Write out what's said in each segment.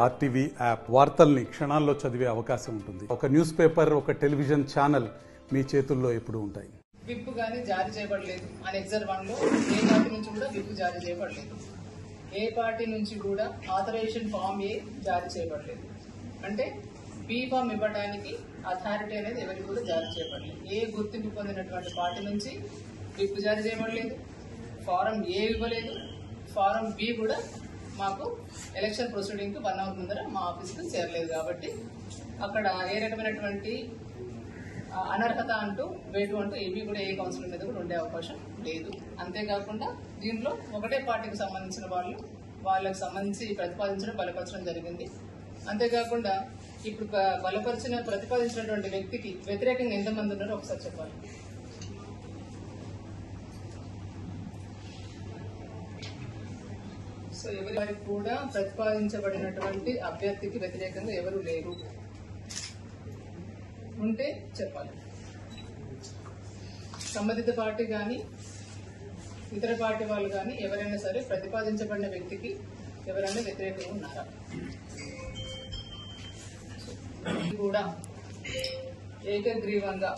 RTV app వార్తల్ని క్షణాల్లో చదివే అవకాశం ఉంటుంది. ఒక న్యూస్ పేపర్, ఒక టెలివిజన్ ఛానల్ మీ చేతుల్లో ఎప్పుడూ ఉంటాయి. విప్ గానీ జారీ చేయబడలేదు. అనెక్సర్ 1 లో ఏ పార్టీ నుంచి కూడా విప్ జారీ చేయబడలేదు. ఏ పార్టీ నుంచి కూడా ఆథరైజేషన్ ఫామ్ ఏ జారీ చేయబడలేదు. అంటే బి ఫామ్ ఇవ్వడానికి అథారిటీ అనేది ఎవరికి కూడా జారీ చేయబడలేదు. ఏ గుర్తింపు పొందినటువంటి పార్టీ నుంచి విప్ జారీ చేయబడలేదు. ఫారం ఏ ఇవ్వలేదు. ఫారం బి కూడా మాకు ఎలక్షన్ ప్రొసీడింగ్కి 1 అవర్ ముందర మా ఆఫీస్కి చేరలేదు. కాబట్టి అక్కడ ఏ రకమైనటువంటి అనర్హత అంటూ వేటు అంటూ ఏవి కూడా ఏ కౌన్సిల్ మీద కూడా ఉండే అవకాశం లేదు. అంతేకాకుండా దీంట్లో ఒకటే పార్టీకి సంబంధించిన వాళ్ళకి సంబంధించి బలపరచడం జరిగింది. అంతేకాకుండా ఇప్పుడు ప్రతిపాదించినటువంటి వ్యక్తికి వ్యతిరేకంగా ఎంతమంది ఉన్నారో ఒకసారి చెప్పాలి. సో ఎవరికి కూడా ప్రతిపాదించబడినటువంటి అభ్యర్థికి వ్యతిరేకంగా ఎవరు లేరు. ఉంటే చెప్పాలి. సంబంధిత పార్టీ కానీ ఇతర పార్టీ వాళ్ళు కానీ ఎవరైనా సరే ప్రతిపాదించబడిన వ్యక్తికి ఎవరైనా వ్యతిరేకంగా ఉన్నారా? కూడా ఏకగ్రీవంగా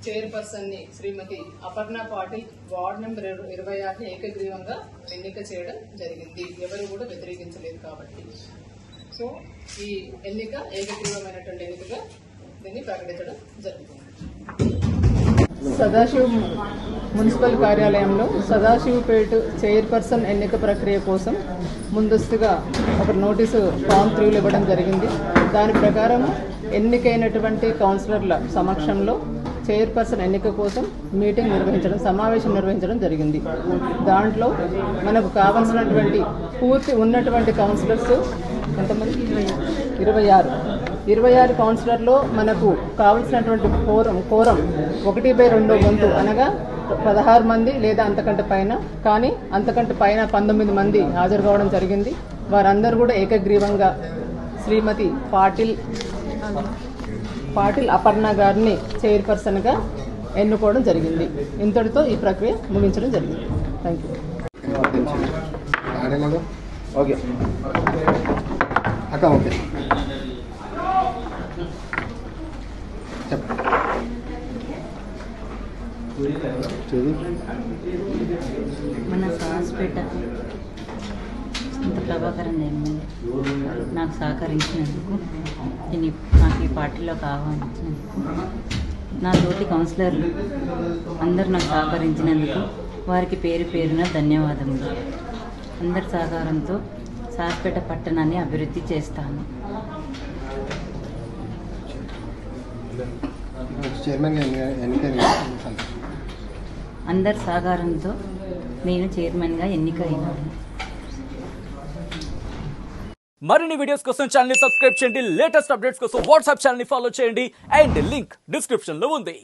చైర్పర్సన్ ని శ్రీమతి అపర్ణ పాటిల్ వార్డ్ నెంబర్ 26 ఏకగ్రీవంగా ఎన్నిక చేయడం జరిగింది. ఎవరు కూడా వ్యతిరేకించలేదు కాబట్టి సో ఈ ఎన్నిక ఏకగ్రీవమైనటువంటి ఎన్నికగా దీన్ని ప్రకటించడం జరుగుతుంది. సదాశివ్ మున్సిపల్ కార్యాలయంలో సదాశివపేట చైర్పర్సన్ ఎన్నిక ప్రక్రియ కోసం ముందస్తుగా ఒక నోటీసు ఫామ్ 3 ఇవ్వడం జరిగింది. దాని ప్రకారం ఎన్నికైనటువంటి కౌన్సిలర్ల సమక్షంలో చైర్పర్సన్ ఎన్నిక కోసం సమావేశం నిర్వహించడం జరిగింది. దాంట్లో మనకు కావాల్సినటువంటి పూర్తి ఉన్నటువంటి కౌన్సిలర్స్ ఎంతమంది? 26 కౌన్సిలర్లో మనకు కావలసినటువంటి కోరం 1/2 వంతు అనగా 16 మంది లేదా అంతకంటే పైన, కానీ అంతకంటే పైన 19 మంది హాజరు కావడం జరిగింది. వారందరూ కూడా ఏకగ్రీవంగా శ్రీమతి పాటిల్ అపర్ణ గారిని చైర్పర్సన్గా ఎన్నుకోవడం జరిగింది. ఇంతటితో ఈ ప్రక్రియ ముగించడం జరిగింది. Thank you. మన సాస్పేట ప్రభాకరన్ ఎమ్మెల్యే నాకు సహకరించినందుకు, నాకు ఈ పార్టీలోకి ఆహ్వానించినందుకు, నా తోటి కౌన్సిలర్లు అందరూ నాకు సహకరించినందుకు వారికి పేరు పేరున ధన్యవాదములు. అందరి సహకారంతో సాస్పేట పట్టణాన్ని అభివృద్ధి చేస్తాను. అందరి సహకారంతో నేను చైర్మన్గా ఎన్నికయ్యాను. మరిన్ని వీడియోస్ కోసం ఛానల్ ని సబ్స్క్రైబ్ చేయండి. లేటెస్ట్ అప్డేట్స్ కోసం వాట్సాప్ ఛానల్ ని ఫాలో చేయండి. అండ్ లింక్ డిస్క్రిప్షన్ లో ఉంది.